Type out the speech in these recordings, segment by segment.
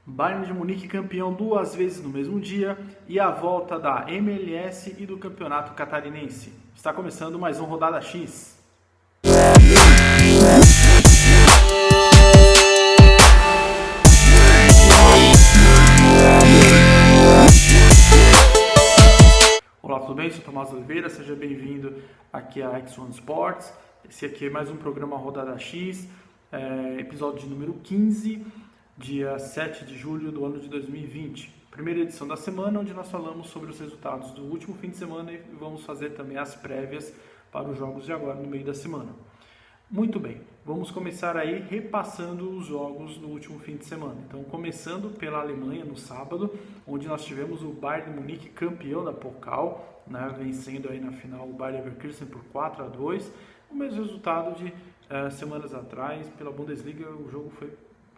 Bayern de Munique campeão 2 vezes no mesmo dia e a volta da MLS e do Campeonato Catarinense. Está começando mais um Rodada X. Olá, tudo bem? Sou Tomás Oliveira, seja bem-vindo aqui a X1 Sports. Esse aqui é mais um programa Rodada X, episódio de número 15, dia 7 de julho do ano de 2020. Primeira edição da semana, onde nós falamos sobre os resultados do último fim de semana e vamos fazer também as prévias para os jogos de agora no meio da semana. Muito bem, vamos começar aí repassando os jogos do último fim de semana. Então, começando pela Alemanha no sábado, onde nós tivemos o Bayern de Munique campeão da Pokal, né, vencendo aí na final o Bayer Leverkusen por 4-2. O mesmo resultado de semanas atrás, pela Bundesliga o jogo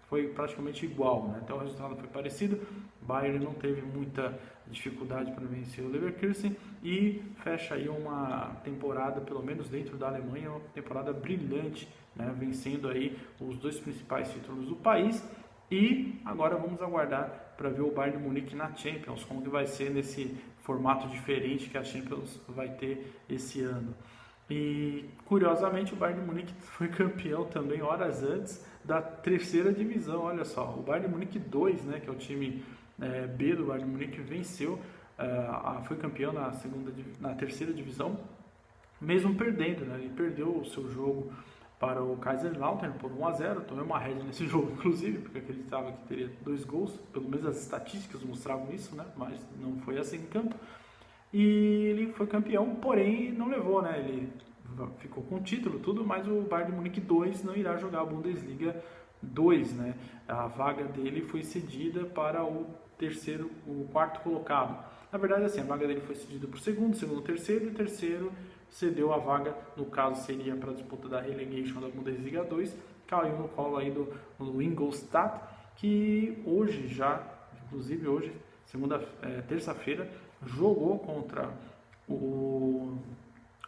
foi praticamente igual, né? Então o resultado foi parecido. O Bayern não teve muita dificuldade para vencer o Leverkusen e fecha aí uma temporada, pelo menos dentro da Alemanha, uma temporada brilhante, né? Vencendo aí os dois principais títulos do país. E agora vamos aguardar para ver o Bayern de Munique na Champions, como que vai ser nesse formato diferente que a Champions vai ter esse ano. E curiosamente o Bayern de Munique foi campeão também horas antes da terceira divisão. Olha só, o Bayern de Munique 2, né, que é o time B do Bayern de Munique, venceu, foi campeão na terceira divisão, mesmo perdendo, né? Ele perdeu o seu jogo para o Kaiserslautern por 1-0, tomei uma rédea nesse jogo, inclusive, porque acreditava que teria 2 gols, pelo menos as estatísticas mostravam isso, né? Mas não foi assim em campo. E ele foi campeão, porém não levou, né? Ele ficou com o título, tudo, mas o Bayern de Munique 2 não irá jogar a Bundesliga 2, né? A vaga dele foi cedida para o quarto colocado. Na verdade, assim, a vaga dele foi cedida para o segundo, terceiro, e o terceiro cedeu a vaga, no caso seria para a disputa da relegation da Bundesliga 2, caiu no colo aí do Ingolstadt, que hoje já, inclusive hoje, terça-feira, jogou contra o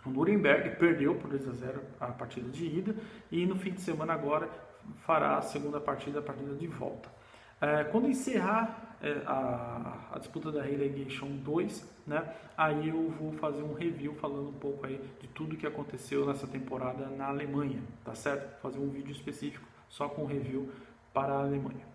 Nuremberg, perdeu por 2-0 a partida de ida e no fim de semana agora fará a segunda partida, a partida de volta. Quando encerrar a disputa da Relegation 2, né, aí eu vou fazer um review falando um pouco aí de tudo que aconteceu nessa temporada na Alemanha, tá certo? Vou fazer um vídeo específico só com review para a Alemanha.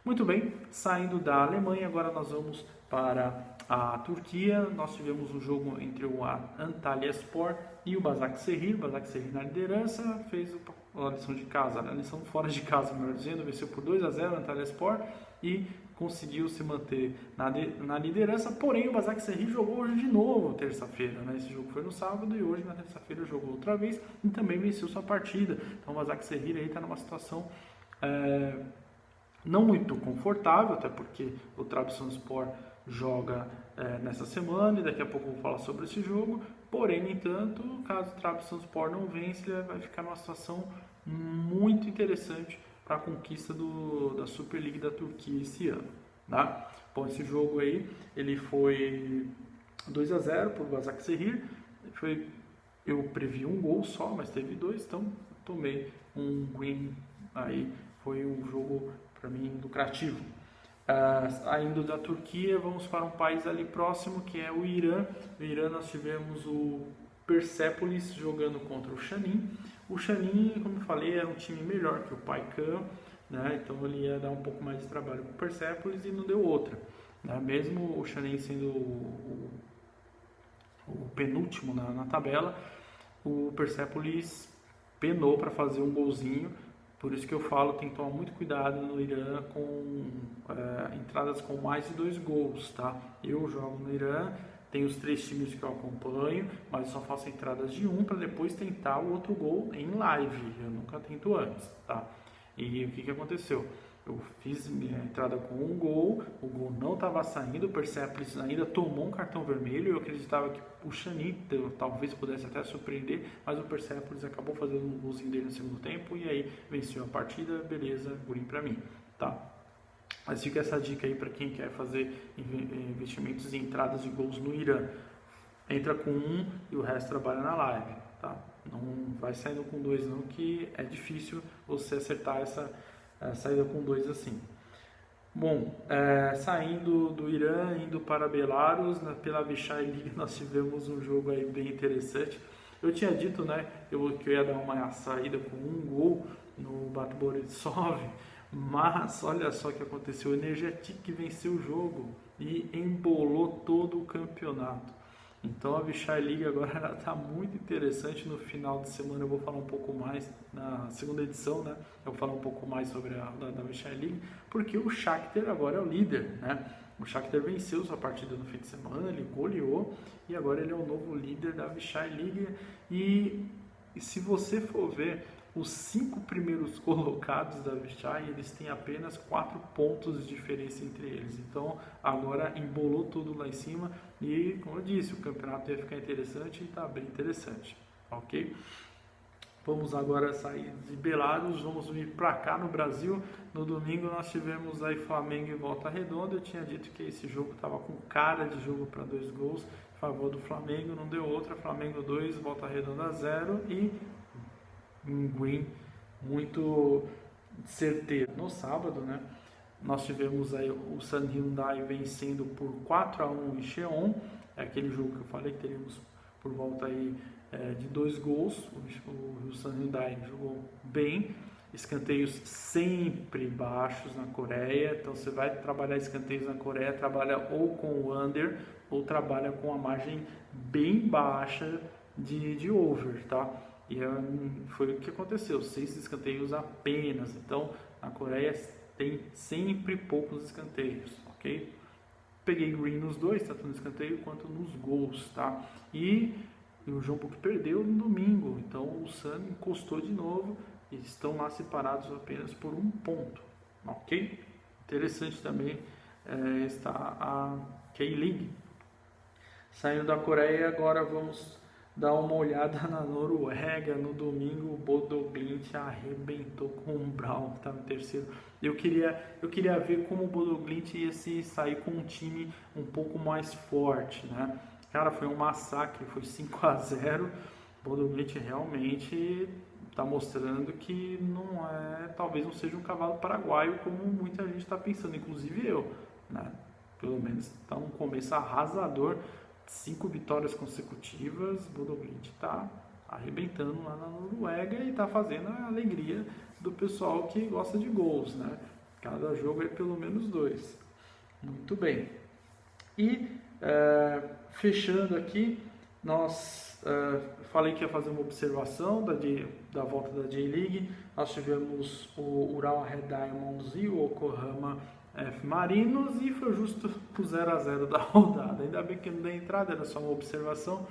Muito bem, saindo da Alemanha, agora nós vamos para a Turquia. Nós tivemos um jogo entre o Antalyaspor e o Başakşehir. O Başakşehir na liderança, fez a lição de casa, a lição fora de casa, melhor dizendo, venceu por 2-0 o Antalyaspor e conseguiu se manter na liderança. Porém, o Başakşehir jogou hoje de novo, terça-feira, né? Esse jogo foi no sábado e hoje, na terça-feira, jogou outra vez e também venceu sua partida. Então, o Başakşehir aí está numa situação não muito confortável, até porque o Trabzonspor joga nessa semana e daqui a pouco eu vou falar sobre esse jogo. Porém, no entanto, caso o Trabzonspor não vence, ele vai ficar numa situação muito interessante para a conquista da Super League da Turquia esse ano, tá? Bom, esse jogo aí, ele foi 2-0 para o Başakşehir. Eu previ um gol só, mas teve 2, então tomei um win aí. Foi um jogo, para mim, lucrativo. Ainda da Turquia, vamos para um país ali próximo, que é o Irã. No Irã nós tivemos o Persepolis jogando contra o Shanin. O Shanin, como eu falei, era um time melhor que o PAYK, né? Então ele ia dar um pouco mais de trabalho para o Persepolis e não deu outra, né? Mesmo o Shanin sendo o penúltimo na tabela, o Persepolis penou para fazer um golzinho. Por isso que eu falo, tem que tomar muito cuidado no Irã com entradas com mais de 2 gols, tá? Eu jogo no Irã, tem os 3 times que eu acompanho, mas eu só faço entradas de 1 para depois tentar o outro gol em live. Eu nunca tento antes, tá? E o que aconteceu? Eu fiz minha entrada com 1 gol, o gol não estava saindo, o Persepolis ainda tomou um cartão vermelho. Eu acreditava que o Shanin talvez pudesse até surpreender, mas o Persepolis acabou fazendo um golzinho dele no segundo tempo e aí venceu a partida. Beleza, green para mim, tá? Mas fica essa dica aí para quem quer fazer investimentos em entradas de gols no Irã. Entra com 1 e o resto trabalha na live, tá? Não vai saindo com 2 não, que é difícil você acertar essa saída com 2 assim. Bom, saindo do Irã, indo para Belarus, pela Vysshai League nós tivemos um jogo aí bem interessante. Eu tinha dito, né, que eu ia dar uma saída com um gol no Bate Borisov, mas olha só o que aconteceu, o Energetic venceu o jogo e embolou todo o campeonato. Então a Vysshai League agora está muito interessante. No final de semana eu vou falar um pouco mais, na segunda edição, né? Eu vou falar um pouco mais sobre a da Vysshai League, porque o Shakhtar agora é o líder, né? O Shakhtar venceu sua partida no fim de semana, ele goleou e agora ele é o novo líder da Vysshai League. E se você for ver, os 5 primeiros colocados da Vysshai, eles têm apenas 4 pontos de diferença entre eles. Então, agora embolou tudo lá em cima e, como eu disse, o campeonato ia ficar interessante e está bem interessante, ok? Vamos agora sair de Belarus, vamos vir para cá no Brasil. No domingo nós tivemos aí Flamengo e Volta Redonda. Eu tinha dito que esse jogo estava com cara de jogo para 2 gols, a favor do Flamengo, não deu outra. Flamengo 2, Volta Redonda 0 e um green muito certeiro. No sábado, né, nós tivemos aí o Sun Hyundai vencendo por 4-1 em Cheon. É aquele jogo que eu falei que teríamos por volta aí de 2 gols. O Sun Hyundai jogou bem. Escanteios sempre baixos na Coreia. Então você vai trabalhar escanteios na Coreia, trabalha ou com o under ou trabalha com a margem bem baixa de over, tá? E foi o que aconteceu, 6 escanteios apenas. Então, a Coreia tem sempre poucos escanteios, ok? Peguei green nos dois, tanto no escanteio quanto nos gols, tá? E o João Book perdeu no domingo, então o Sun encostou de novo e estão lá separados apenas por 1 ponto, ok? Interessante também está a K-League. Saindo da Coreia, agora vamos dar uma olhada na Noruega. No domingo o Bodo Glimt arrebentou com o Braun, que estava em terceiro. Eu queria ver como o Bodo Glimt ia se sair com um time um pouco mais forte, né? Cara, foi um massacre, foi 5-0. O Bodo Glimt realmente está mostrando que não talvez não seja um cavalo paraguaio como muita gente está pensando, inclusive eu, né? Pelo menos está um começo arrasador. 5 vitórias consecutivas, Bodo Glimt está arrebentando lá na Noruega e está fazendo a alegria do pessoal que gosta de gols, né? Cada jogo é pelo menos 2. Muito bem. E fechando aqui, nós falei que ia fazer uma observação da volta da J-League. Nós tivemos o Ural Red Diamonds e o Yokohama F Marinos e foi justo o 0-0 da rodada. Ainda bem que não deu entrada, era só uma observação.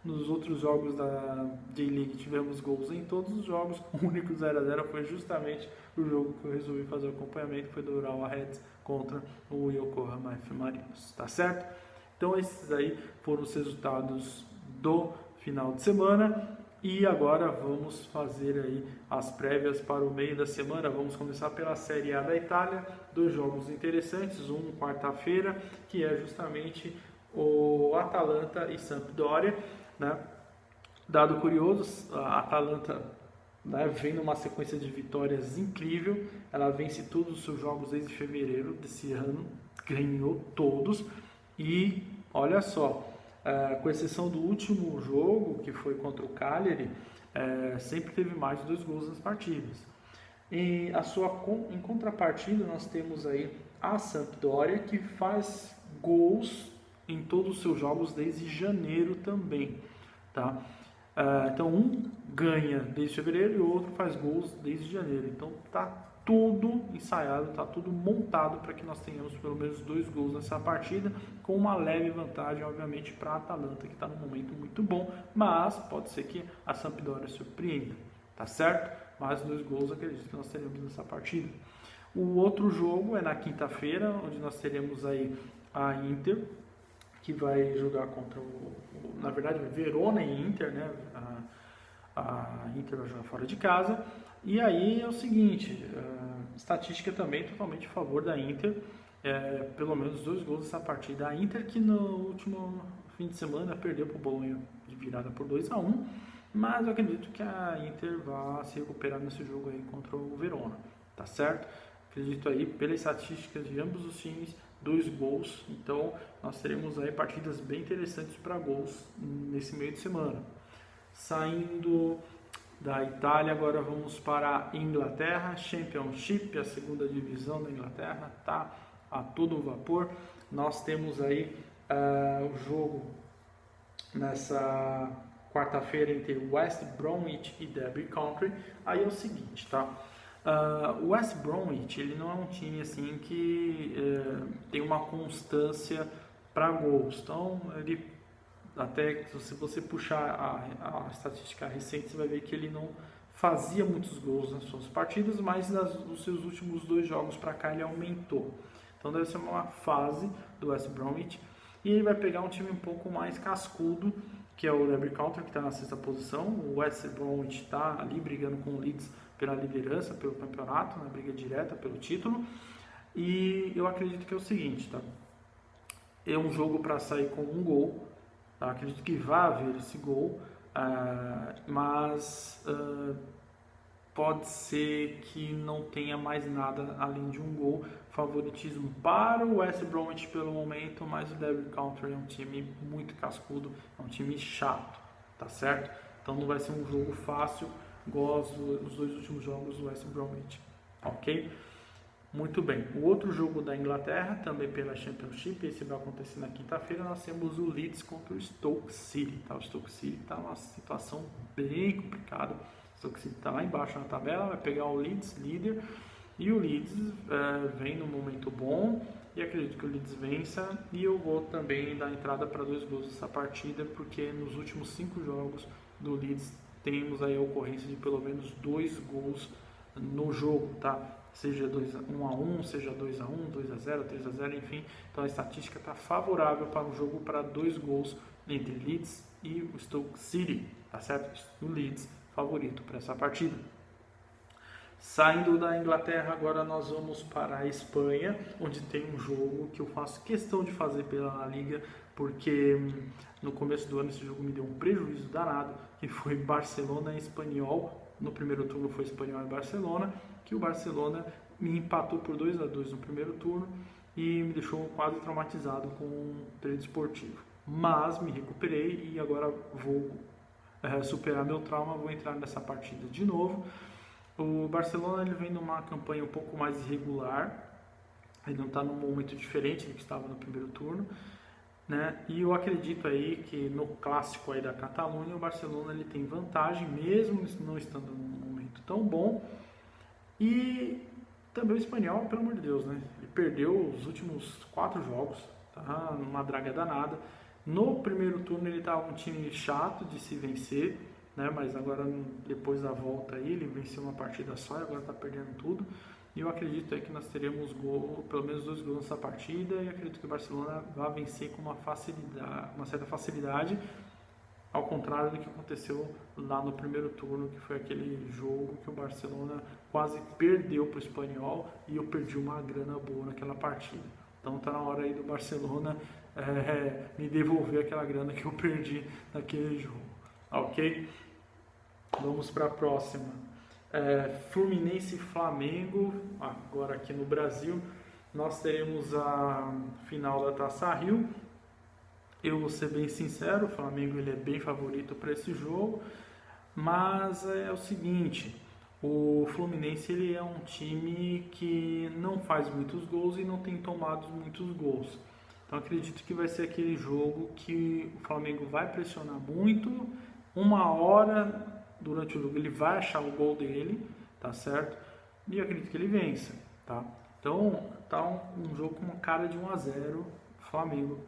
Nos outros jogos da J-League tivemos gols em todos os jogos. O único 0-0 foi justamente o jogo que eu resolvi fazer o acompanhamento, foi do Ural Reds contra o Yokohama F Marinos, tá certo? Então esses aí foram os resultados do final de semana. E agora vamos fazer aí as prévias para o meio da semana. Vamos começar pela Série A da Itália. 2 jogos interessantes, um quarta-feira, que é justamente o Atalanta e Sampdoria, né? Dado curioso, a Atalanta, né, vem numa sequência de vitórias incrível. Ela vence todos os seus jogos desde fevereiro desse ano, ganhou todos. E olha só, com exceção do último jogo, que foi contra o Cagliari, sempre teve mais de 2 gols nas partidas. Em contrapartida, nós temos aí a Sampdoria, que faz gols em todos os seus jogos desde janeiro também, tá? Então, um ganha desde fevereiro e o outro faz gols desde janeiro. Então, tá tudo ensaiado, está tudo montado para que nós tenhamos pelo menos 2 gols nessa partida, com uma leve vantagem, obviamente, para a Atalanta, que está num momento muito bom, mas pode ser que a Sampdoria surpreenda, tá certo? Mais 2 gols, acredito que nós teremos nessa partida. O outro jogo é na quinta-feira, onde nós teremos aí a Inter, que vai jogar contra na verdade, Verona e Inter, né? A Inter vai jogar fora de casa. E aí é o seguinte, estatística também totalmente a favor da Inter, pelo menos 2 gols nessa partida. A Inter que no último fim de semana perdeu para o Bolonha de virada por 2-1, mas eu acredito que a Inter vai se recuperar nesse jogo aí contra o Verona, tá certo? acredito aí, pelas estatísticas de ambos os times, 2 gols. Então, nós teremos aí partidas bem interessantes para gols nesse meio de semana. Saindo da Itália, agora vamos para a Inglaterra, Championship, a segunda divisão da Inglaterra, tá a todo vapor. Nós temos aí o jogo nessa quarta-feira entre West Bromwich e Derby County. Aí é o seguinte, tá? O West Bromwich, ele não é um time assim que tem uma constância para gols. Então, ele até se você puxar a estatística recente, você vai ver que ele não fazia muitos gols nas suas partidas, mas nos seus últimos 2 jogos para cá ele aumentou. Então deve ser uma fase do West Bromwich. E ele vai pegar um time um pouco mais cascudo, que é o Derby County, que está na 6ª posição. O West Bromwich está ali brigando com o Leeds pela liderança, pelo campeonato, na briga direta pelo título. E eu acredito que é o seguinte, tá? É um jogo para sair com 1 gol. Tá? Acredito que vai haver esse gol, mas pode ser que não tenha mais nada além de 1 gol. Favoritismo para o West Bromwich pelo momento, mas o Derby County é um time muito cascudo, é um time chato, tá certo? Então não vai ser um jogo fácil, igual os 2 últimos jogos do West Bromwich, ok? Muito bem, o outro jogo da Inglaterra, também pela Championship, esse vai acontecer na quinta-feira, nós temos o Leeds contra o Stoke City, tá? O Stoke City está numa situação bem complicada, o Stoke City está lá embaixo na tabela, vai pegar o Leeds, líder, e o Leeds vem num momento bom, e acredito que o Leeds vença, e eu vou também dar entrada para 2 gols nessa partida, porque nos últimos 5 jogos do Leeds temos aí a ocorrência de pelo menos 2 gols no jogo, tá? Seja 1-1, seja 2-1, 2-0, 3-0, enfim. Então a estatística está favorável para um jogo para 2 gols entre Leeds e o Stoke City, tá certo? O Leeds favorito para essa partida. Saindo da Inglaterra, agora nós vamos para a Espanha, onde tem um jogo que eu faço questão de fazer pela La Liga, porque no começo do ano esse jogo me deu um prejuízo danado, que foi Barcelona e Espanyol. No primeiro turno foi Espanyol e Barcelona, que o Barcelona me empatou por 2-2 no primeiro turno e me deixou quase traumatizado com o treino esportivo. Mas me recuperei e agora vou superar meu trauma, vou entrar nessa partida de novo. O Barcelona ele vem numa campanha um pouco mais irregular, ele não está num momento diferente do que estava no primeiro turno, né? E eu acredito aí que no clássico aí da Catalunha o Barcelona ele tem vantagem, mesmo não estando num momento tão bom. E também o Espanhol, pelo amor de Deus, né? Ele perdeu os últimos 4 jogos, tá? Numa draga danada. No primeiro turno ele estava um time chato de se vencer, né? Mas agora depois da volta aí ele venceu uma partida só e agora está perdendo tudo. E eu acredito aí que nós teremos pelo menos 2 gols nessa partida e acredito que o Barcelona vai vencer com uma certa facilidade, ao contrário do que aconteceu lá no primeiro turno, que foi aquele jogo que o Barcelona quase perdeu para o Espanhol e eu perdi uma grana boa naquela partida. Então está na hora aí do Barcelona me devolver aquela grana que eu perdi naquele jogo, ok? Vamos para a próxima. Fluminense e Flamengo, agora aqui no Brasil, nós teremos a final da Taça Rio. Eu vou ser bem sincero, o Flamengo ele é bem favorito para esse jogo, mas é o seguinte, o Fluminense ele é um time que não faz muitos gols e não tem tomado muitos gols. Então acredito que vai ser aquele jogo que o Flamengo vai pressionar muito, 1 hora durante o jogo ele vai achar o gol dele, tá certo? E eu acredito que ele vença, tá? Então tá um jogo com uma cara de 1-0 Flamengo.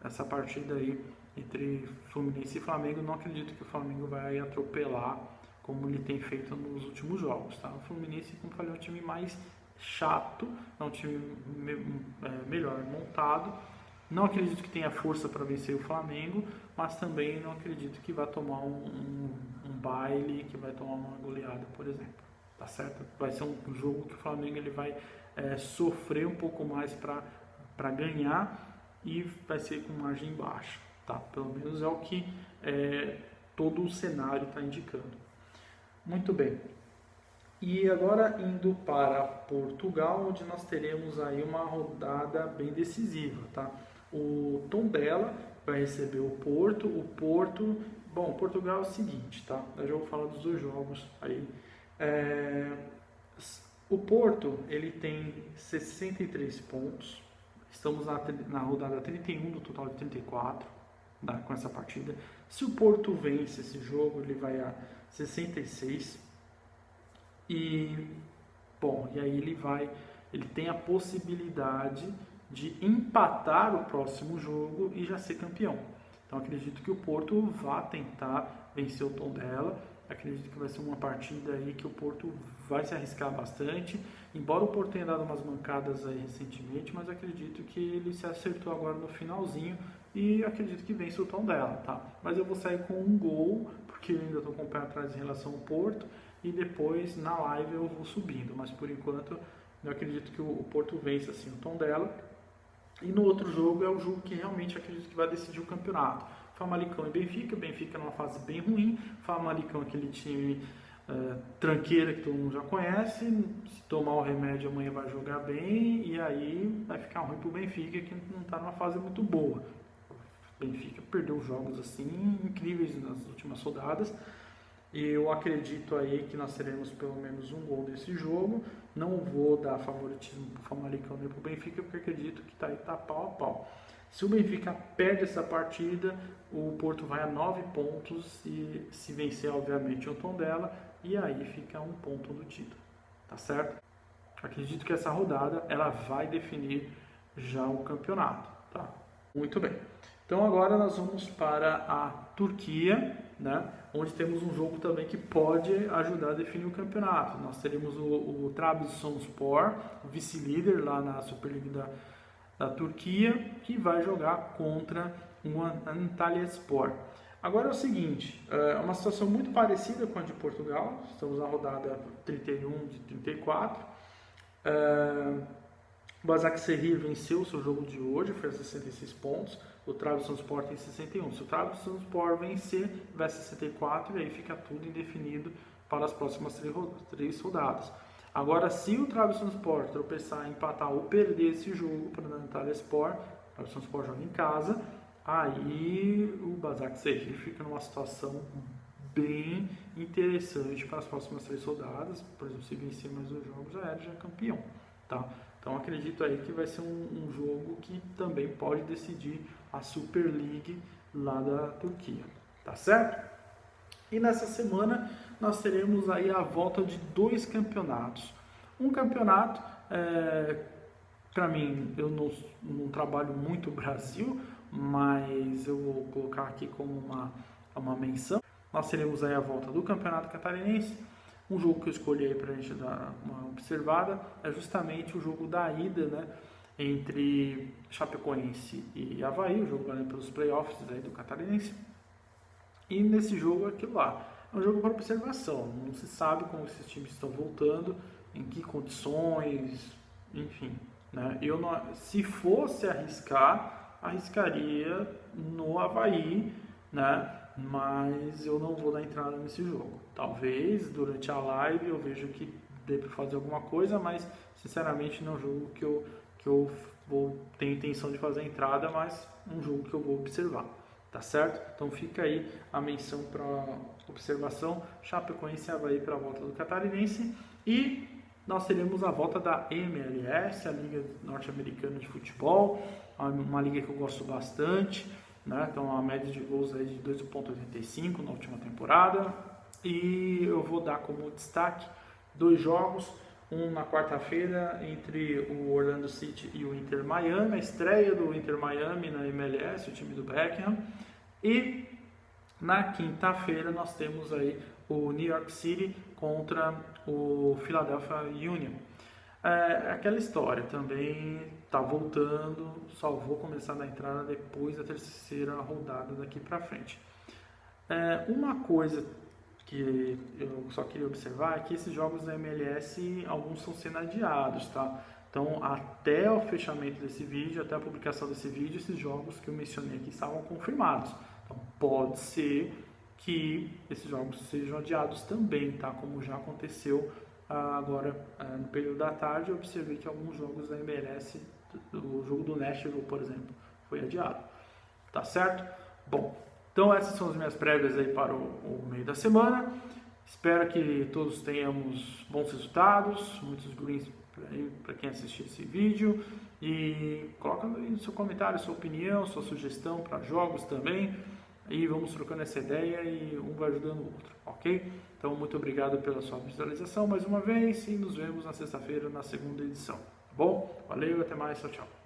Essa partida aí entre Fluminense e Flamengo, não acredito que o Flamengo vai atropelar como ele tem feito nos últimos jogos, tá? O Fluminense, como falei, é um time mais chato, é um time melhor montado. Não acredito que tenha força para vencer o Flamengo, mas também não acredito que vai tomar um baile, que vai tomar uma goleada, por exemplo. Tá certo? Vai ser um jogo que o Flamengo ele vai sofrer um pouco mais para ganhar e vai ser com margem baixa. Tá? Pelo menos é o que todo o cenário está indicando. Muito bem. E agora indo para Portugal, onde nós teremos aí uma rodada bem decisiva, tá? O Tondela vai receber o Porto. Bom, Portugal é o seguinte, tá? Eu já vou falar dos dois jogos aí. O Porto, ele tem 63 pontos. Estamos na rodada 31 do total de 34, tá? Com essa partida. Se o Porto vence esse jogo, ele vai a 66. E, bom, e aí ele tem a possibilidade de empatar o próximo jogo e já ser campeão. Então acredito que o Porto vá tentar vencer o Tondela. Acredito que vai ser uma partida aí que o Porto vai se arriscar bastante. Embora o Porto tenha dado umas mancadas aí recentemente, mas acredito que ele se acertou agora no finalzinho e acredito que vence o Tondela, tá? Mas eu vou sair com um gol, porque eu ainda estou com o pé atrás em relação ao Porto, e depois na live eu vou subindo, mas por enquanto eu acredito que o Porto vence assim o Tondela. E no outro jogo é o jogo que realmente acredito que vai decidir o campeonato. Famalicão e Benfica numa fase bem ruim. Famalicão, aquele time tranqueira que todo mundo já conhece, se tomar o remédio amanhã vai jogar bem, e aí vai ficar ruim para o Benfica, que não está numa fase muito boa. O Benfica perdeu jogos assim incríveis nas últimas rodadas. Eu acredito aí que nós teremos pelo menos um gol desse jogo. Não vou dar favoritismo para o Famalicão nem para o Benfica, porque acredito que tá pau a pau. Se o Benfica perde essa partida, o Porto vai a 9 pontos e se vencer, obviamente, o Tondela, e aí fica um ponto do título, tá certo? Acredito que essa rodada ela vai definir já o campeonato, tá? Muito bem. Então agora nós vamos para a Turquia, né? Onde temos um jogo também que pode ajudar a definir o campeonato. Nós teremos o Trabzonspor, o vice-líder lá na Superliga da Turquia, que vai jogar contra o Antalyaspor. Agora é o seguinte, é uma situação muito parecida com a de Portugal. Estamos na rodada 31 de 34. O Başakşehir venceu o seu jogo de hoje, fez 66 pontos. O Trabzonspor tem 61. Se o Trabzonspor vencer, vai 64 e aí fica tudo indefinido para as próximas 3 rodadas. Agora, se o Trabzonspor tropeçar, empatar ou perder esse jogo para o Antalyaspor, o Trabzonspor joga em casa, aí o Başakşehir fica numa situação bem interessante para as próximas 3 rodadas. Por exemplo, se vencer mais 2 jogos, já é campeão, tá? Então acredito aí que vai ser um jogo que também pode decidir a Super League lá da Turquia, tá certo? E nessa semana nós teremos aí a volta de 2 campeonatos. Um campeonato, para mim, eu não trabalho muito o Brasil, mas eu vou colocar aqui como uma menção. Nós teremos aí a volta do Campeonato Catarinense. Um jogo que eu escolhi aí para a gente dar uma observada é justamente o jogo da ida, né, entre Chapecoense e Avaí, o jogo valendo pelos playoffs aí do Catarinense. E nesse jogo, aquilo lá, é um jogo para observação. Não se sabe como esses times estão voltando, em que condições, enfim, né? Eu não, se fosse arriscar, arriscaria no Avaí, né? Mas eu não vou dar entrada nesse jogo. Talvez durante a live eu veja que dê para fazer alguma coisa, mas sinceramente não é um jogo que eu tenho intenção de fazer a entrada, mas um jogo que eu vou observar, tá certo? Então fica aí a menção para observação, Chapecoense e Avaí para a volta do Catarinense, e nós teremos a volta da MLS, a Liga Norte-Americana de Futebol, uma liga que eu gosto bastante, né? Então a média de gols aí de 2,85 na última temporada, e eu vou dar como destaque 2 jogos, um na quarta-feira entre o Orlando City e o Inter Miami, a estreia do Inter Miami na MLS, o time do Beckham, e na quinta-feira nós temos aí o New York City contra o Philadelphia Union. Aquela história, também está voltando, só vou começar na entrada depois da 3ª rodada daqui para frente. Uma coisa que eu só queria observar é que esses jogos da MLS, alguns estão sendo adiados, tá? Então, até o fechamento desse vídeo, até a publicação desse vídeo, esses jogos que eu mencionei aqui estavam confirmados. Então, pode ser que esses jogos sejam adiados também, tá? Como já aconteceu agora no período da tarde eu observei que alguns jogos da MLS, o jogo do Nashville, por exemplo, foi adiado. Tá certo? Bom, então essas são as minhas prévias aí para o meio da semana. Espero que todos tenhamos bons resultados, muitos greens para quem assistir esse vídeo. E coloca aí no seu comentário sua opinião, sua sugestão para jogos também. E vamos trocando essa ideia e um vai ajudando o outro, ok? Então, muito obrigado pela sua visualização mais uma vez e nos vemos na sexta-feira na segunda edição. Tá bom? Valeu, até mais, tchau, tchau.